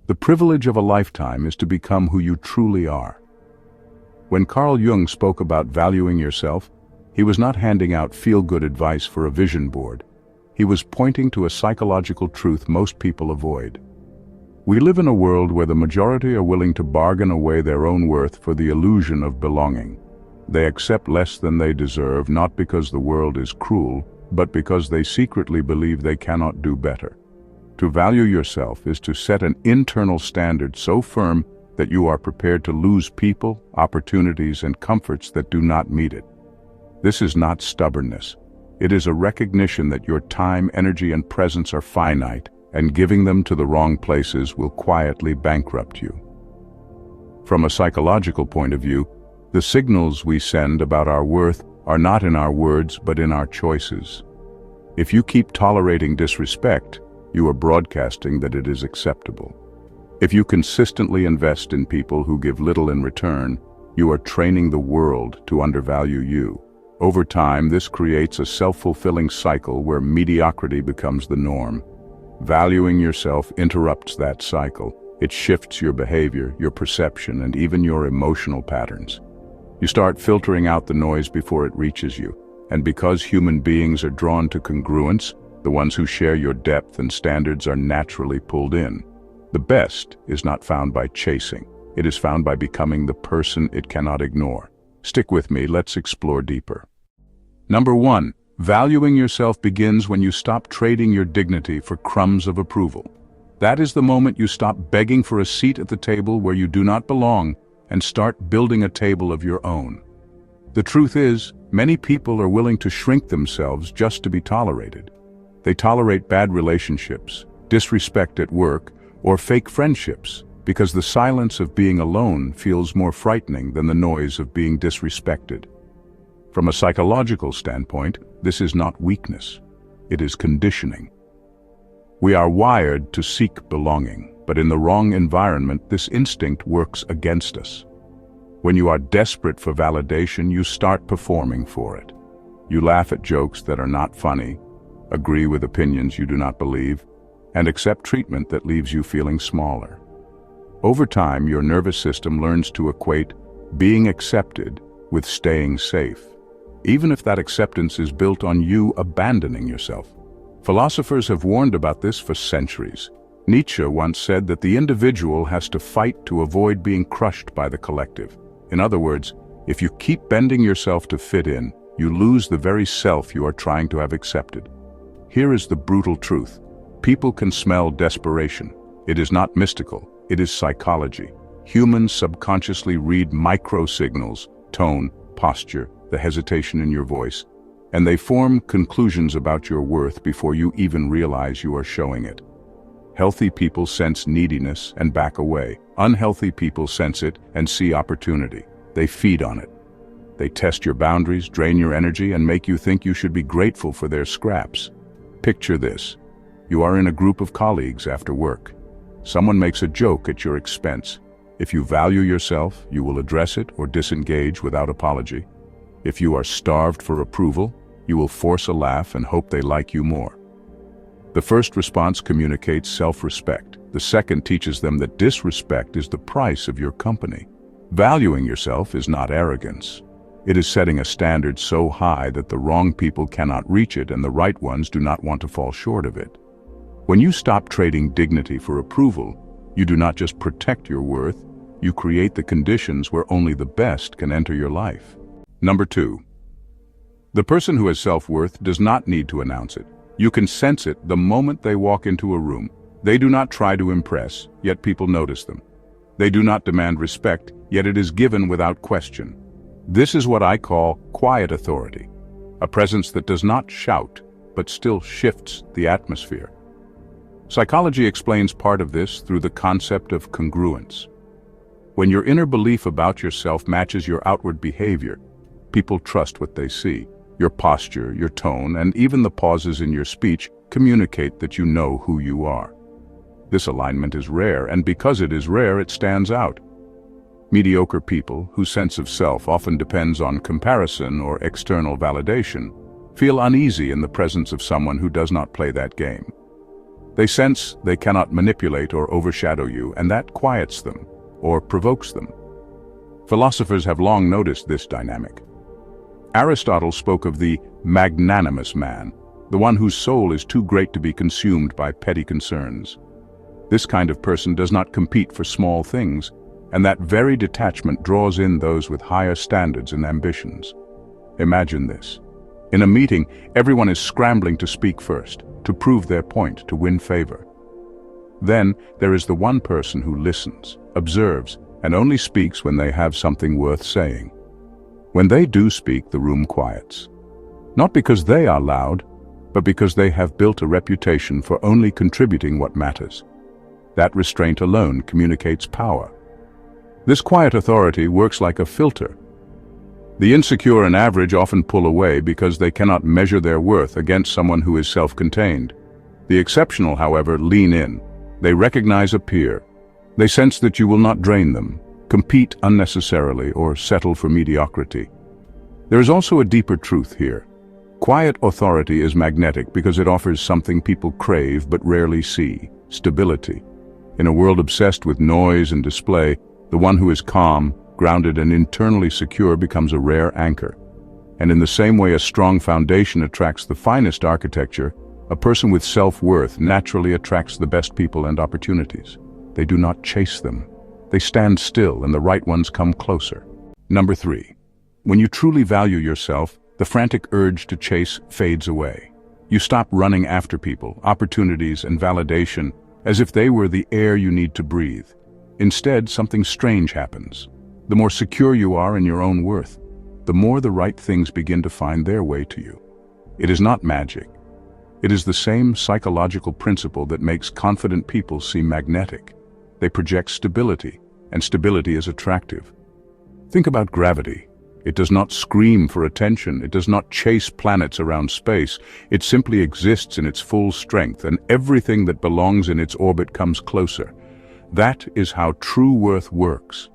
The privilege of a lifetime is to become who you truly are. When Carl Jung spoke about valuing yourself, he was not handing out feel-good advice for a vision board. He was pointing to a psychological truth most people avoid. We live in a world where the majority are willing to bargain away their own worth for the illusion of belonging. They accept less than they deserve, not because the world is cruel, but because they secretly believe they cannot do better. To value yourself is to set an internal standard so firm that you are prepared to lose people, opportunities, and comforts that do not meet it. This is not stubbornness. It is a recognition that your time, energy, and presence are finite, and giving them to the wrong places will quietly bankrupt you. From a psychological point of view, the signals we send about our worth are not in our words but in our choices. If you keep tolerating disrespect, you are broadcasting that it is acceptable. If you consistently invest in people who give little in return, you are training the world to undervalue you. Over time, this creates a self-fulfilling cycle where mediocrity becomes the norm. Valuing yourself interrupts that cycle. It shifts your behavior, your perception, and even your emotional patterns. You start filtering out the noise before it reaches you, and because human beings are drawn to congruence, the ones who share your depth and standards are naturally pulled in. The best is not found by chasing. It is found by becoming the person it cannot ignore. Stick with me, let's explore deeper. Number 1, valuing yourself begins when you stop trading your dignity for crumbs of approval. That is the moment you stop begging for a seat at the table where you do not belong and start building a table of your own. The truth is, many people are willing to shrink themselves just to be tolerated. They tolerate bad relationships, disrespect at work, or fake friendships because the silence of being alone feels more frightening than the noise of being disrespected. From a psychological standpoint, this is not weakness. It is conditioning. We are wired to seek belonging, but in the wrong environment, this instinct works against us. When you are desperate for validation, you start performing for it. You laugh at jokes that are not funny, agree with opinions you do not believe, and accept treatment that leaves you feeling smaller. Over time, your nervous system learns to equate being accepted with staying safe, even if that acceptance is built on you abandoning yourself. Philosophers have warned about this for centuries. Nietzsche once said that the individual has to fight to avoid being crushed by the collective. In other words, if you keep bending yourself to fit in, you lose the very self you are trying to have accepted. Here is the brutal truth. People can smell desperation. It is not mystical, it is psychology. Humans subconsciously read micro-signals, tone, posture, the hesitation in your voice, and they form conclusions about your worth before you even realize you are showing it. Healthy people sense neediness and back away. Unhealthy people sense it and see opportunity. They feed on it. They test your boundaries, drain your energy, and make you think you should be grateful for their scraps. Picture this. You are in a group of colleagues after work. Someone makes a joke at your expense. If you value yourself, you will address it or disengage without apology. If you are starved for approval, you will force a laugh and hope they like you more. The first response communicates self-respect. The second teaches them that disrespect is the price of your company. Valuing yourself is not arrogance. It is setting a standard so high that the wrong people cannot reach it and the right ones do not want to fall short of it. When you stop trading dignity for approval, you do not just protect your worth, you create the conditions where only the best can enter your life. Number 2. The person who has self-worth does not need to announce it. You can sense it the moment they walk into a room. They do not try to impress, yet people notice them. They do not demand respect, yet it is given without question. This is what I call quiet authority, a presence that does not shout, but still shifts the atmosphere. Psychology explains part of this through the concept of congruence. When your inner belief about yourself matches your outward behavior, people trust what they see. Your posture, your tone, and even the pauses in your speech communicate that you know who you are. This alignment is rare, and because it is rare, it stands out. Mediocre people, whose sense of self often depends on comparison or external validation, feel uneasy in the presence of someone who does not play that game. They sense they cannot manipulate or overshadow you, and that quiets them or provokes them. Philosophers have long noticed this dynamic. Aristotle spoke of the magnanimous man, the one whose soul is too great to be consumed by petty concerns. This kind of person does not compete for small things, and that very detachment draws in those with higher standards and ambitions. Imagine this. In a meeting, everyone is scrambling to speak first, to prove their point, to win favor. Then there is the one person who listens, observes, and only speaks when they have something worth saying. When they do speak, the room quiets. Not because they are loud, but because they have built a reputation for only contributing what matters. That restraint alone communicates power. This quiet authority works like a filter. The insecure and average often pull away because they cannot measure their worth against someone who is self-contained. The exceptional, however, lean in. They recognize a peer. They sense that you will not drain them, compete unnecessarily, or settle for mediocrity. There is also a deeper truth here. Quiet authority is magnetic because it offers something people crave but rarely see: stability. In a world obsessed with noise and display, the one who is calm, grounded, and internally secure becomes a rare anchor. And in the same way a strong foundation attracts the finest architecture, a person with self-worth naturally attracts the best people and opportunities. They do not chase them. They stand still, and the right ones come closer. Number 3. When you truly value yourself, the frantic urge to chase fades away. You stop running after people, opportunities, and validation as if they were the air you need to breathe. Instead, something strange happens. The more secure you are in your own worth, the more the right things begin to find their way to you. It is not magic. It is the same psychological principle that makes confident people seem magnetic. They project stability, and stability is attractive. Think about gravity. It does not scream for attention. It does not chase planets around space. It simply exists in its full strength, and everything that belongs in its orbit comes closer. That is how true worth works.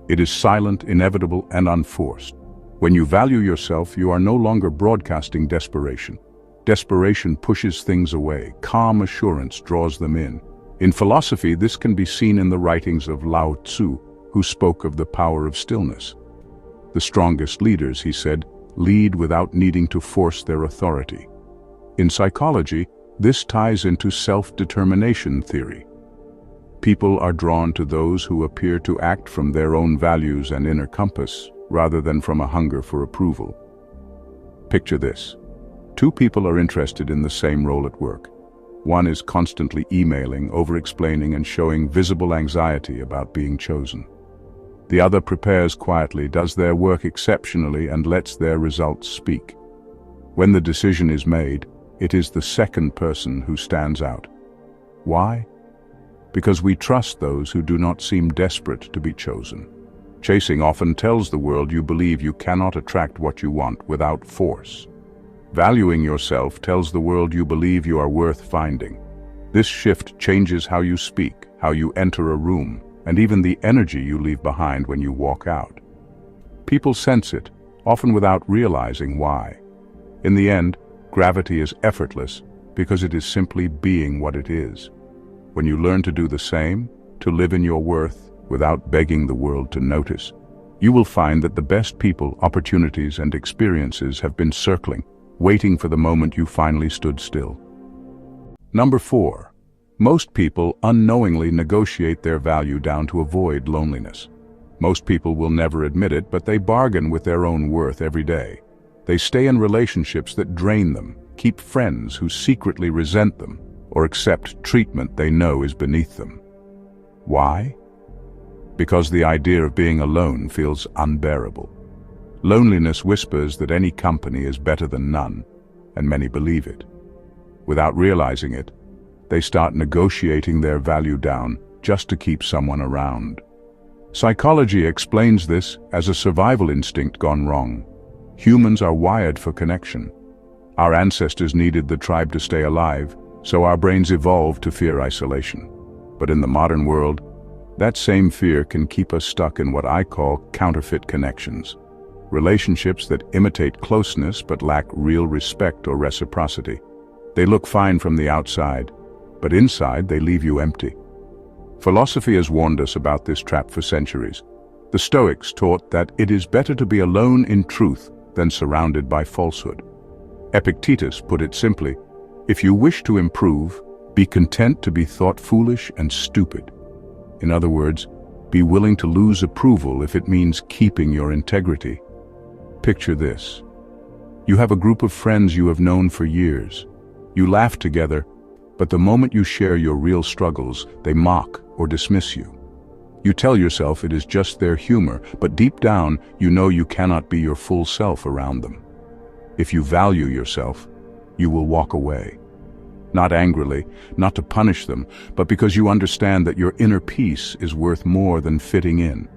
It is silent, inevitable, and unforced. When you value yourself, you are no longer broadcasting desperation. Desperation pushes things away. Calm assurance draws them in. In philosophy, this can be seen in the writings of Lao Tzu, who spoke of the power of stillness. The strongest leaders, he said, lead without needing to force their authority. In psychology, this ties into self-determination theory. People are drawn to those who appear to act from their own values and inner compass, rather than from a hunger for approval. Picture this. 2 people are interested in the same role at work. One is constantly emailing, over-explaining, and showing visible anxiety about being chosen. The other prepares quietly, does their work exceptionally, and lets their results speak. When the decision is made, it is the second person who stands out. Why? Because we trust those who do not seem desperate to be chosen. Chasing often tells the world you believe you cannot attract what you want without force. Valuing yourself tells the world you believe you are worth finding. This shift changes how you speak, how you enter a room, and even the energy you leave behind when you walk out. People sense it, often without realizing why. In the end, gravity is effortless because it is simply being what it is. When you learn to do the same, to live in your worth without begging the world to notice, you will find that the best people, opportunities, and experiences have been circling, waiting for the moment you finally stood still. Number 4. Most people unknowingly negotiate their value down to avoid loneliness. Most people will never admit it, but they bargain with their own worth every day. They stay in relationships that drain them, keep friends who secretly resent them, or accept treatment they know is beneath them. Why? Because the idea of being alone feels unbearable. Loneliness whispers that any company is better than none, and many believe it. Without realizing it, they start negotiating their value down just to keep someone around. Psychology explains this as a survival instinct gone wrong. Humans are wired for connection. Our ancestors needed the tribe to stay alive, so our brains evolved to fear isolation. But in the modern world, that same fear can keep us stuck in what I call counterfeit connections. Relationships that imitate closeness but lack real respect or reciprocity. They look fine from the outside, but inside they leave you empty. Philosophy has warned us about this trap for centuries. The Stoics taught that it is better to be alone in truth than surrounded by falsehood. Epictetus put it simply, if you wish to improve, be content to be thought foolish and stupid. In other words, be willing to lose approval if it means keeping your integrity. Picture this. You have a group of friends you have known for years. You laugh together, but the moment you share your real struggles, they mock or dismiss you. You tell yourself it is just their humor, but deep down, you know you cannot be your full self around them. If you value yourself, you will walk away. Not angrily, not to punish them, but because you understand that your inner peace is worth more than fitting in.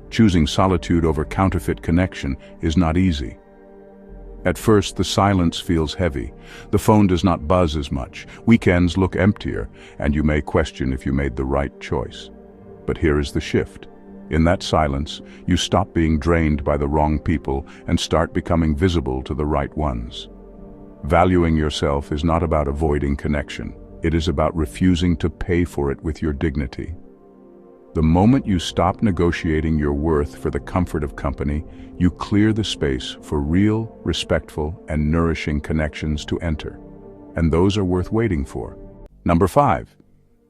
Choosing solitude over counterfeit connection is not easy. At first, the silence feels heavy. The phone does not buzz as much. Weekends look emptier, and you may question if you made the right choice. But here is the shift. In that silence, you stop being drained by the wrong people and start becoming visible to the right ones. Valuing yourself is not about avoiding connection. It is about refusing to pay for it with your dignity. The moment you stop negotiating your worth for the comfort of company, you clear the space for real, respectful, and nourishing connections to enter. And those are worth waiting for. Number 5.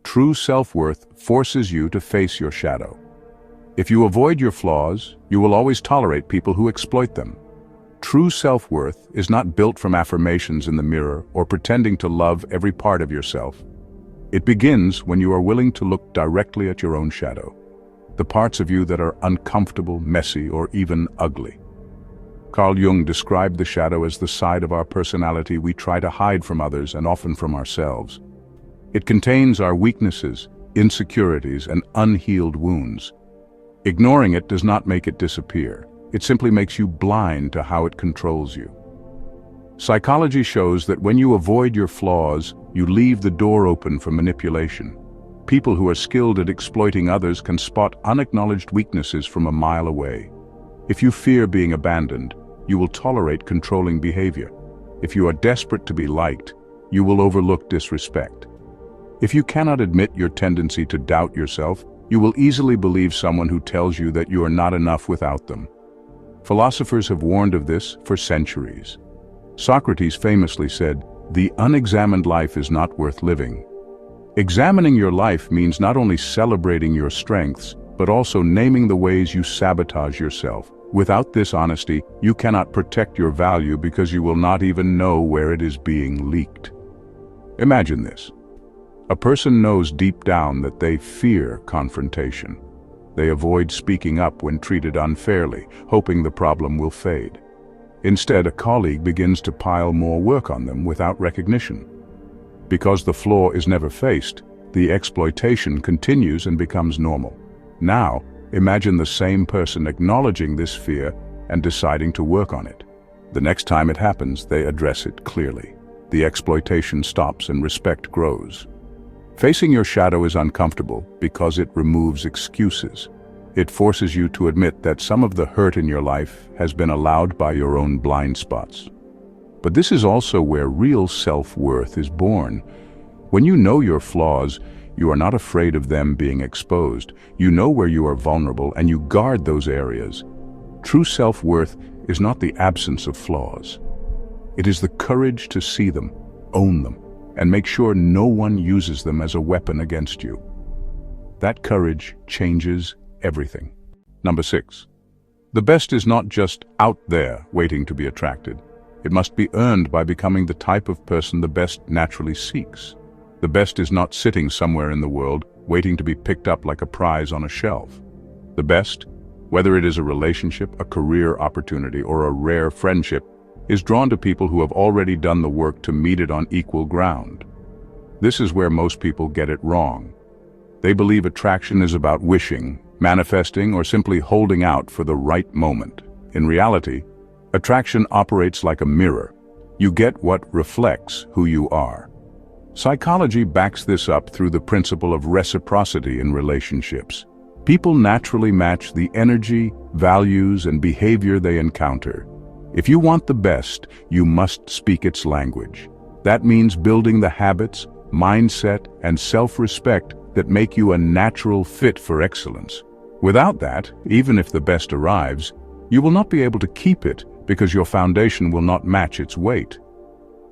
True self-worth forces you to face your shadow. If you avoid your flaws, you will always tolerate people who exploit them. True self-worth is not built from affirmations in the mirror or pretending to love every part of yourself. It begins when you are willing to look directly at your own shadow, the parts of you that are uncomfortable, messy, or even ugly. Carl Jung described the shadow as the side of our personality we try to hide from others and often from ourselves. It contains our weaknesses, insecurities, and unhealed wounds. Ignoring it does not make it disappear. It simply makes you blind to how it controls you. Psychology shows that when you avoid your flaws, you leave the door open for manipulation. People who are skilled at exploiting others can spot unacknowledged weaknesses from a mile away. If you fear being abandoned, you will tolerate controlling behavior. If you are desperate to be liked, you will overlook disrespect. If you cannot admit your tendency to doubt yourself, you will easily believe someone who tells you that you are not enough without them. Philosophers have warned of this for centuries. Socrates famously said, "The unexamined life is not worth living." Examining your life means not only celebrating your strengths, but also naming the ways you sabotage yourself. Without this honesty, you cannot protect your value because you will not even know where it is being leaked. Imagine this. A person knows deep down that they fear confrontation. They avoid speaking up when treated unfairly, hoping the problem will fade. Instead, a colleague begins to pile more work on them without recognition. Because the flaw is never faced, the exploitation continues and becomes normal. Now, imagine the same person acknowledging this fear and deciding to work on it. The next time it happens, they address it clearly. The exploitation stops and respect grows. Facing your shadow is uncomfortable because it removes excuses. It forces you to admit that some of the hurt in your life has been allowed by your own blind spots. But this is also where real self-worth is born. When you know your flaws, you are not afraid of them being exposed. You know where you are vulnerable and you guard those areas. True self-worth is not the absence of flaws. It is the courage to see them, own them, and make sure no one uses them as a weapon against you. That courage changes everything. Number 6. The best is not just out there waiting to be attracted. It must be earned by becoming the type of person the best naturally seeks. The best is not sitting somewhere in the world waiting to be picked up like a prize on a shelf. The best, whether it is a relationship, a career opportunity, or a rare friendship, is drawn to people who have already done the work to meet it on equal ground. This is where most people get it wrong. They believe attraction is about wishing, manifesting, or simply holding out for the right moment. In reality, attraction operates like a mirror. You get what reflects who you are. Psychology backs this up through the principle of reciprocity in relationships. People naturally match the energy, values, and behavior they encounter. If you want the best, you must speak its language. That means building the habits, mindset, and self-respect that make you a natural fit for excellence. Without that, even if the best arrives, you will not be able to keep it because your foundation will not match its weight.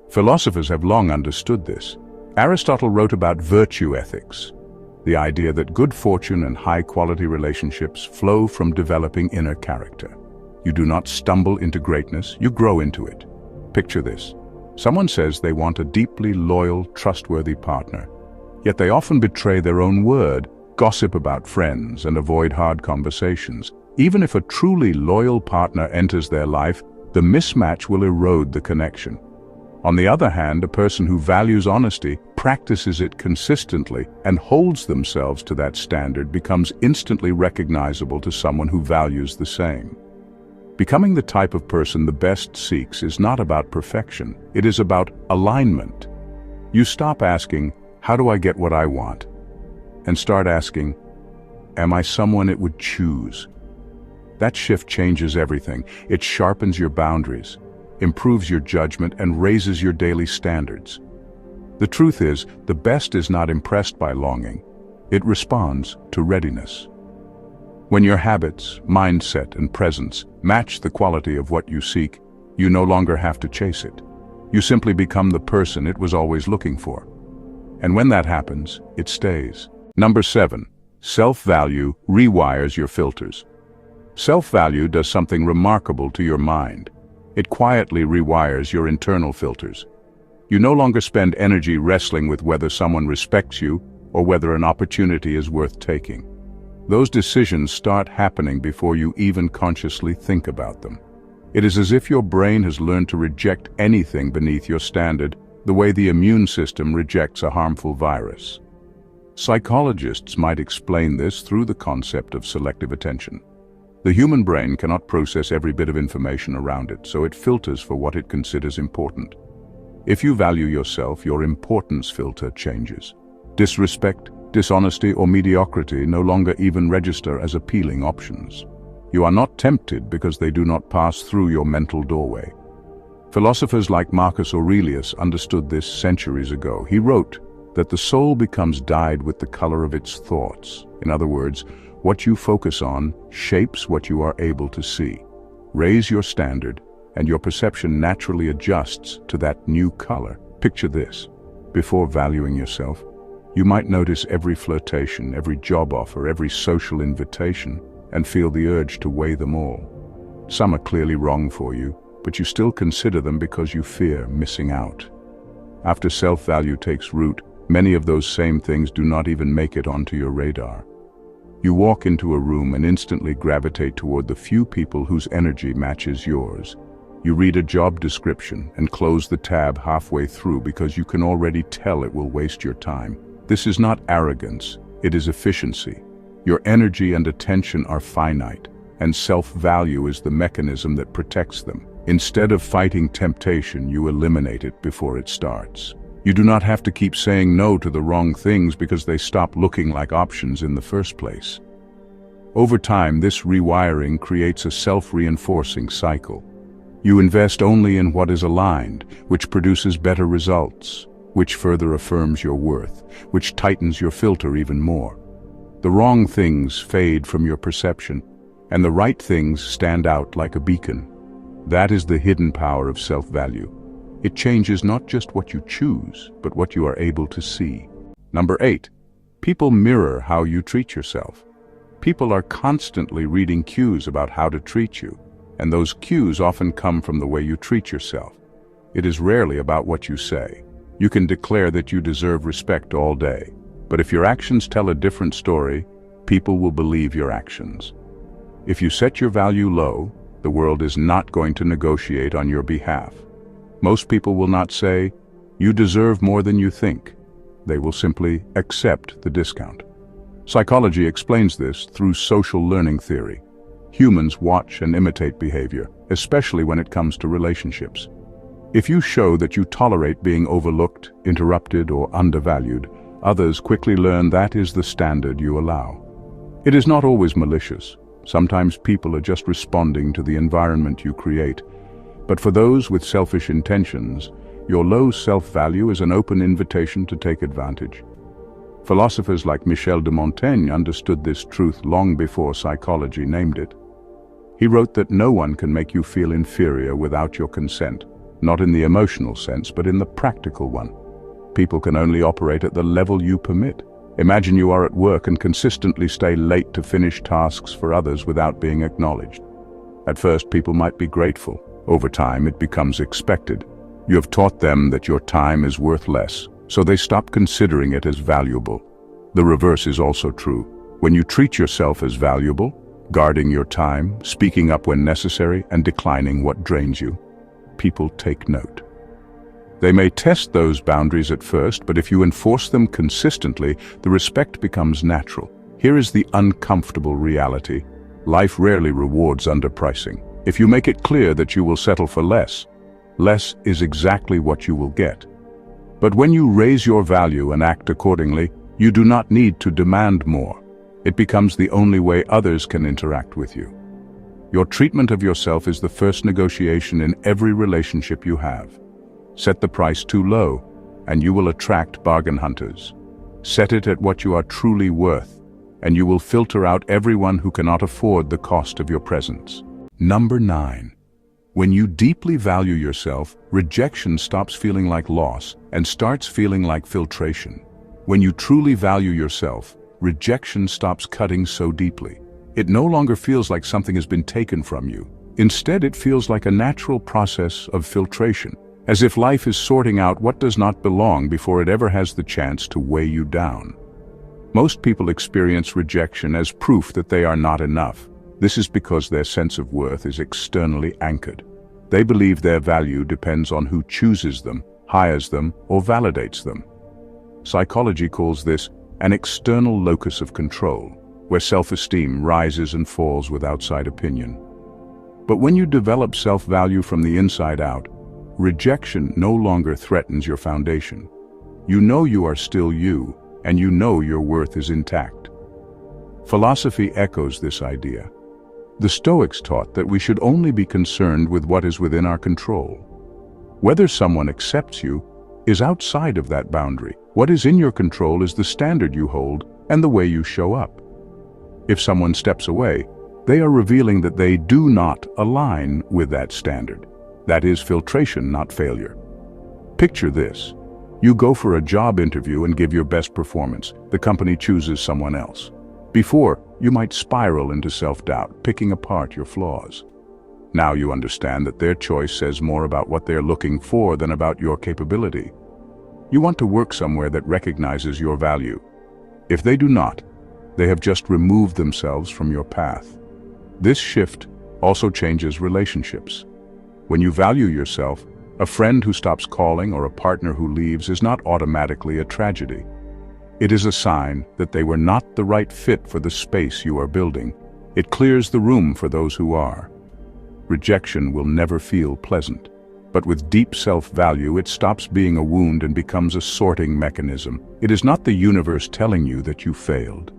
Philosophers have long understood this. Aristotle wrote about virtue ethics, the idea that good fortune and high-quality relationships flow from developing inner character. You do not stumble into greatness, you grow into it. Picture this. Someone says they want a deeply loyal, trustworthy partner, yet they often betray their own word, gossip about friends, and avoid hard conversations. Even if a truly loyal partner enters their life, the mismatch will erode the connection. On the other hand, a person who values honesty, practices it consistently, and holds themselves to that standard becomes instantly recognizable to someone who values the same. Becoming the type of person the best seeks is not about perfection, it is about alignment. You stop asking, "How do I get what I want?" and start asking, "Am I someone it would choose?" That shift changes everything. It sharpens your boundaries, improves your judgment, and raises your daily standards. The truth is, the best is not impressed by longing. It responds to readiness. When your habits, mindset, and presence match the quality of what you seek, you no longer have to chase it. You simply become the person it was always looking for. And when that happens, it stays. Number 7. Self-value rewires your filters. Self-value does something remarkable to your mind. It quietly rewires your internal filters. You no longer spend energy wrestling with whether someone respects you or whether an opportunity is worth taking. Those decisions start happening before you even consciously think about them. It is as if your brain has learned to reject anything beneath your standard, the way the immune system rejects a harmful virus. Psychologists might explain this through the concept of selective attention. The human brain cannot process every bit of information around it, so it filters for what it considers important. If you value yourself, your importance filter changes. Disrespect, dishonesty, or mediocrity no longer even register as appealing options. You are not tempted because they do not pass through your mental doorway. Philosophers like Marcus Aurelius understood this centuries ago. He wrote that the soul becomes dyed with the color of its thoughts. In other words, what you focus on shapes what you are able to see. Raise your standard, and your perception naturally adjusts to that new color. Picture this. Before valuing yourself, you might notice every flirtation, every job offer, every social invitation, and feel the urge to weigh them all. Some are clearly wrong for you, but you still consider them because you fear missing out. After self-value takes root, many of those same things do not even make it onto your radar. You walk into a room and instantly gravitate toward the few people whose energy matches yours. You read a job description and close the tab halfway through because you can already tell it will waste your time. This is not arrogance, it is efficiency. Your energy and attention are finite, and self-value is the mechanism that protects them. Instead of fighting temptation, you eliminate it before it starts. You do not have to keep saying no to the wrong things because they stop looking like options in the first place. Over time, this rewiring creates a self-reinforcing cycle. You invest only in what is aligned, which produces better results, which further affirms your worth, which tightens your filter even more. The wrong things fade from your perception, and the right things stand out like a beacon. That is the hidden power of self-value. It changes not just what you choose, but what you are able to see. Number 8. People mirror how you treat yourself. People are constantly reading cues about how to treat you, and those cues often come from the way you treat yourself. It is rarely about what you say. You can declare that you deserve respect all day, but if your actions tell a different story, people will believe your actions. If you set your value low, the world is not going to negotiate on your behalf. Most people will not say, "You deserve more than you think." They will simply accept the discount. Psychology explains this through social learning theory. Humans watch and imitate behavior, especially when it comes to relationships. If you show that you tolerate being overlooked, interrupted, or undervalued, others quickly learn that is the standard you allow. It is not always malicious. Sometimes people are just responding to the environment you create. But for those with selfish intentions, your low self-value is an open invitation to take advantage. Philosophers like Michel de Montaigne understood this truth long before psychology named it. He wrote that no one can make you feel inferior without your consent, not in the emotional sense, but in the practical one. People can only operate at the level you permit. Imagine you are at work and consistently stay late to finish tasks for others without being acknowledged. At first, people might be grateful. Over time, it becomes expected. You have taught them that your time is worth less, so they stop considering it as valuable. The reverse is also true. When you treat yourself as valuable, guarding your time, speaking up when necessary, and declining what drains you, people take note. They may test those boundaries at first, but if you enforce them consistently, the respect becomes natural. Here is the uncomfortable reality. Life rarely rewards underpricing. If you make it clear that you will settle for less, less is exactly what you will get. But when you raise your value and act accordingly, you do not need to demand more. It becomes the only way others can interact with you. Your treatment of yourself is the first negotiation in every relationship you have. Set the price too low, and you will attract bargain hunters. Set it at what you are truly worth, and you will filter out everyone who cannot afford the cost of your presence. Number 9. When you deeply value yourself, rejection stops feeling like loss and starts feeling like filtration. When you truly value yourself, rejection stops cutting so deeply. It no longer feels like something has been taken from you. Instead, it feels like a natural process of filtration, as if life is sorting out what does not belong before it ever has the chance to weigh you down. Most people experience rejection as proof that they are not enough. This is because their sense of worth is externally anchored. They believe their value depends on who chooses them, hires them, or validates them. Psychology calls this an external locus of control, where self-esteem rises and falls with outside opinion. But when you develop self-value from the inside out, rejection no longer threatens your foundation. You know you are still you, and you know your worth is intact. Philosophy echoes this idea. The Stoics taught that we should only be concerned with what is within our control. Whether someone accepts you is outside of that boundary. What is in your control is the standard you hold and the way you show up. If someone steps away, they are revealing that they do not align with that standard. That is filtration, not failure. Picture this. You go for a job interview and give your best performance. The company chooses someone else. Before, you might spiral into self-doubt, picking apart your flaws. Now you understand that their choice says more about what they're looking for than about your capability. You want to work somewhere that recognizes your value. If they do not, they have just removed themselves from your path. This shift also changes relationships. When you value yourself, a friend who stops calling or a partner who leaves is not automatically a tragedy. It is a sign that they were not the right fit for the space you are building. It clears the room for those who are. Rejection will never feel pleasant, but with deep self-value, it stops being a wound and becomes a sorting mechanism. It is not the universe telling you that you failed.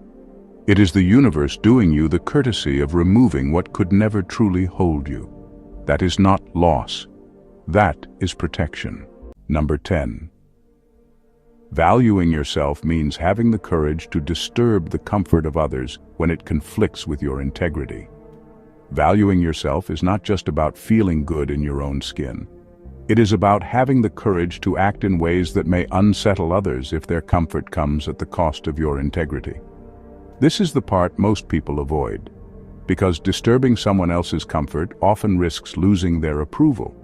It is the universe doing you the courtesy of removing what could never truly hold you. That is not loss. That is protection. Number 10. Valuing yourself means having the courage to disturb the comfort of others when it conflicts with your integrity. Valuing yourself is not just about feeling good in your own skin. It is about having the courage to act in ways that may unsettle others if their comfort comes at the cost of your integrity. This is the part most people avoid, because disturbing someone else's comfort often risks losing their approval,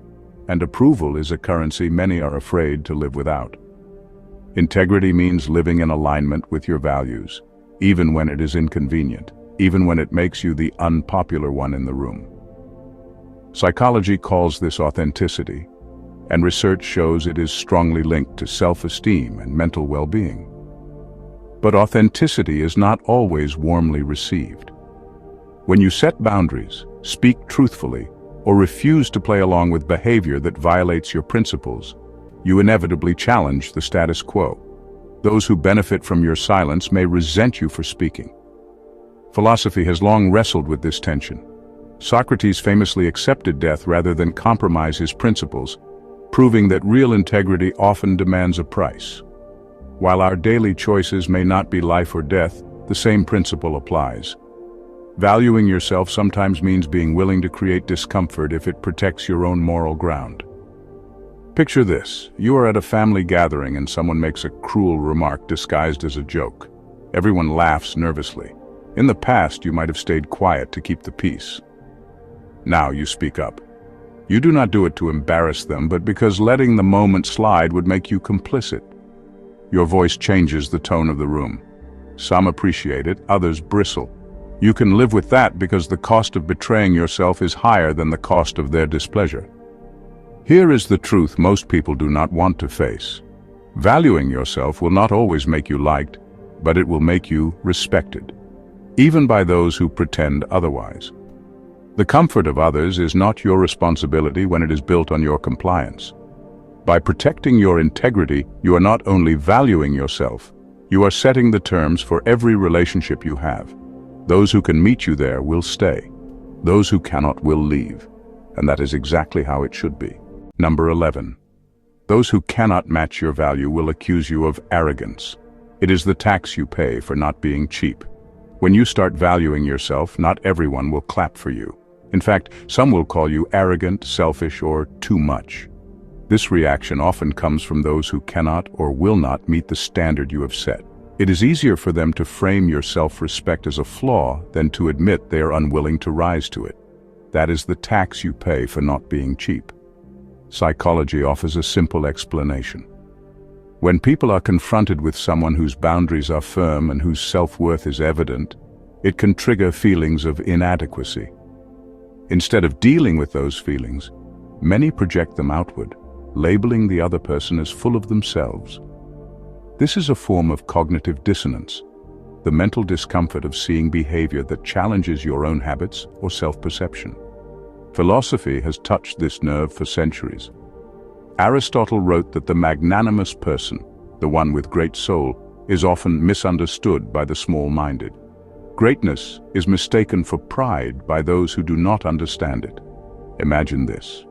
and approval is a currency many are afraid to live without. Integrity means living in alignment with your values, even when it is inconvenient, even when it makes you the unpopular one in the room. Psychology calls this authenticity, and research shows it is strongly linked to self-esteem and mental well-being. But authenticity is not always warmly received. When you set boundaries, speak truthfully, or refuse to play along with behavior that violates your principles, you inevitably challenge the status quo. Those who benefit from your silence may resent you for speaking. Philosophy has long wrestled with this tension. Socrates famously accepted death rather than compromise his principles, proving that real integrity often demands a price. While our daily choices may not be life or death, the same principle applies. Valuing yourself sometimes means being willing to create discomfort if it protects your own moral ground. Picture this: you are at a family gathering and someone makes a cruel remark disguised as a joke. Everyone laughs nervously. In the past, you might have stayed quiet to keep the peace. Now you speak up. You do not do it to embarrass them, but because letting the moment slide would make you complicit. Your voice changes the tone of the room. Some appreciate it, others bristle. You can live with that because the cost of betraying yourself is higher than the cost of their displeasure. Here is the truth most people do not want to face. Valuing yourself will not always make you liked, but it will make you respected, even by those who pretend otherwise. The comfort of others is not your responsibility when it is built on your compliance. By protecting your integrity, you are not only valuing yourself, you are setting the terms for every relationship you have. Those who can meet you there will stay. Those who cannot will leave. And that is exactly how it should be. Number 11. Those who cannot match your value will accuse you of arrogance. It is the tax you pay for not being cheap. When you start valuing yourself, not everyone will clap for you. In fact, some will call you arrogant, selfish, or too much. This reaction often comes from those who cannot or will not meet the standard you have set. It is easier for them to frame your self-respect as a flaw than to admit they are unwilling to rise to it. That is the tax you pay for not being cheap. Psychology offers a simple explanation. When people are confronted with someone whose boundaries are firm and whose self-worth is evident, it can trigger feelings of inadequacy. Instead of dealing with those feelings, many project them outward, labeling the other person as full of themselves. This is a form of cognitive dissonance, the mental discomfort of seeing behavior that challenges your own habits or self-perception. Philosophy has touched this nerve for centuries. Aristotle wrote that the magnanimous person, the one with great soul, is often misunderstood by the small-minded. Greatness is mistaken for pride by those who do not understand it. Imagine this.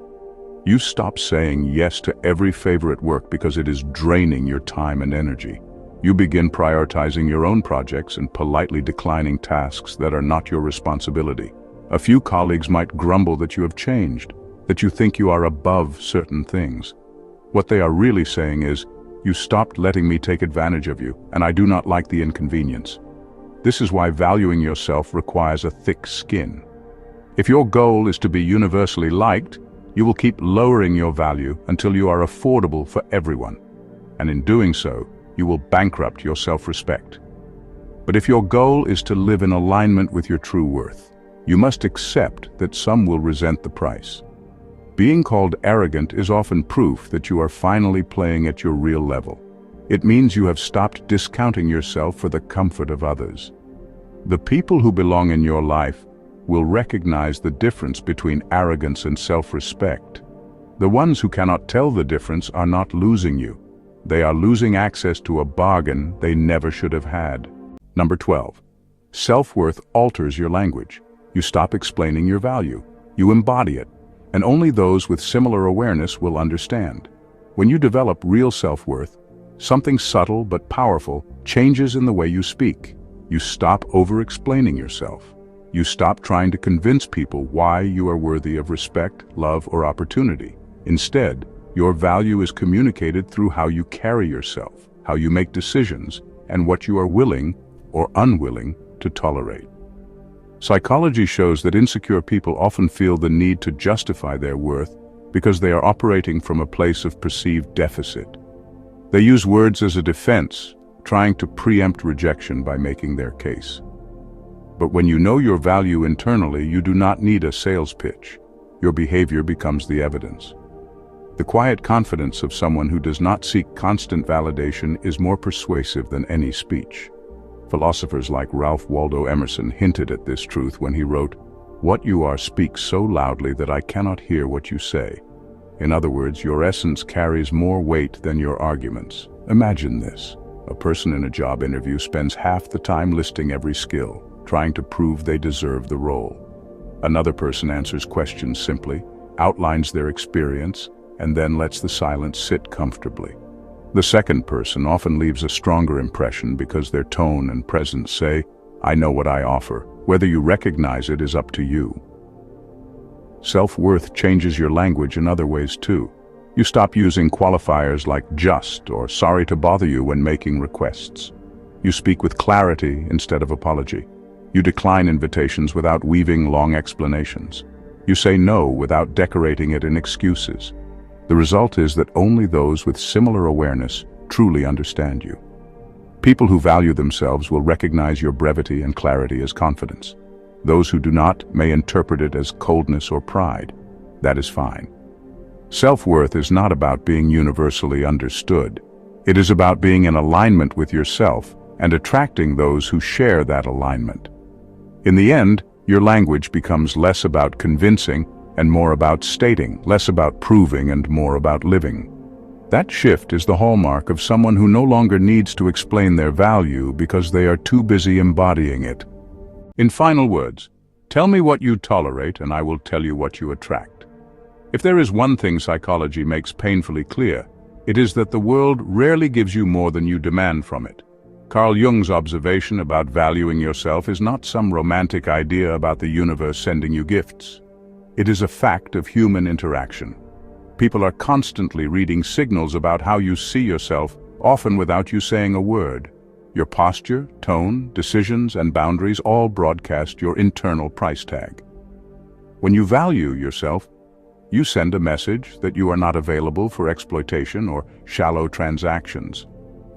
You stop saying yes to every favorite work because it is draining your time and energy. You begin prioritizing your own projects and politely declining tasks that are not your responsibility. A few colleagues might grumble that you have changed, that you think you are above certain things. What they are really saying is, you stopped letting me take advantage of you, and I do not like the inconvenience. This is why valuing yourself requires a thick skin. If your goal is to be universally liked, you will keep lowering your value until you are affordable for everyone. And in doing so, you will bankrupt your self-respect. But if your goal is to live in alignment with your true worth, you must accept that some will resent the price. Being called arrogant is often proof that you are finally playing at your real level. It means you have stopped discounting yourself for the comfort of others. The people who belong in your life will recognize the difference between arrogance and self-respect. The ones who cannot tell the difference are not losing you. They are losing access to a bargain they never should have had. Number 12. Self-worth alters your language. You stop explaining your value. You embody it. And only those with similar awareness will understand. When you develop real self-worth, something subtle but powerful changes in the way you speak. You stop over-explaining yourself. You stop trying to convince people why you are worthy of respect, love, or opportunity. Instead, your value is communicated through how you carry yourself, how you make decisions, and what you are willing or unwilling to tolerate. Psychology shows that insecure people often feel the need to justify their worth because they are operating from a place of perceived deficit. They use words as a defense, trying to preempt rejection by making their case. But when you know your value internally, you do not need a sales pitch. Your behavior becomes the evidence. The quiet confidence of someone who does not seek constant validation is more persuasive than any speech. Philosophers like Ralph Waldo Emerson hinted at this truth when he wrote, "What you are speaks so loudly that I cannot hear what you say." In other words, your essence carries more weight than your arguments. Imagine this. A person in a job interview spends half the time listing every skill, trying to prove they deserve the role. Another person answers questions simply, outlines their experience, and then lets the silence sit comfortably. The second person often leaves a stronger impression because their tone and presence say, "I know what I offer." Whether you recognize it is up to you. Self-worth changes your language in other ways too. You stop using qualifiers like just or sorry to bother you when making requests. You speak with clarity instead of apology. You decline invitations without weaving long explanations. You say no without decorating it in excuses. The result is that only those with similar awareness truly understand you. People who value themselves will recognize your brevity and clarity as confidence. Those who do not may interpret it as coldness or pride. That is fine. Self-worth is not about being universally understood. It is about being in alignment with yourself and attracting those who share that alignment. In the end, your language becomes less about convincing and more about stating, less about proving and more about living. That shift is the hallmark of someone who no longer needs to explain their value because they are too busy embodying it. In final words, tell me what you tolerate and I will tell you what you attract. If there is one thing psychology makes painfully clear, it is that the world rarely gives you more than you demand from it. Carl Jung's observation about valuing yourself is not some romantic idea about the universe sending you gifts. It is a fact of human interaction. People are constantly reading signals about how you see yourself, often without you saying a word. Your posture, tone, decisions, and boundaries all broadcast your internal price tag. When you value yourself, you send a message that you are not available for exploitation or shallow transactions.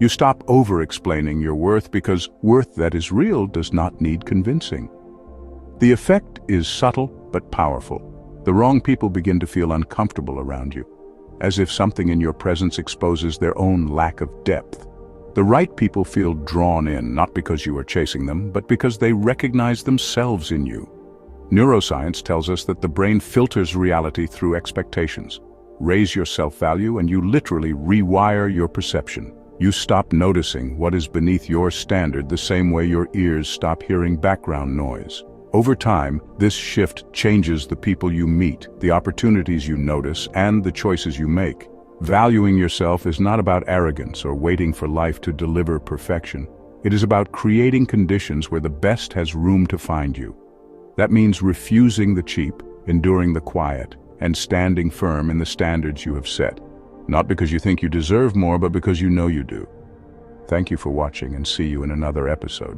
You stop over-explaining your worth because worth that is real does not need convincing. The effect is subtle but powerful. The wrong people begin to feel uncomfortable around you, as if something in your presence exposes their own lack of depth. The right people feel drawn in, not because you are chasing them, but because they recognize themselves in you. Neuroscience tells us that the brain filters reality through expectations. Raise your self-value and you literally rewire your perception. You stop noticing what is beneath your standard the same way your ears stop hearing background noise. Over time, this shift changes the people you meet, the opportunities you notice, and the choices you make. Valuing yourself is not about arrogance or waiting for life to deliver perfection. It is about creating conditions where the best has room to find you. That means refusing the cheap, enduring the quiet, and standing firm in the standards you have set. Not because you think you deserve more, but because you know you do. Thank you for watching and see you in another episode.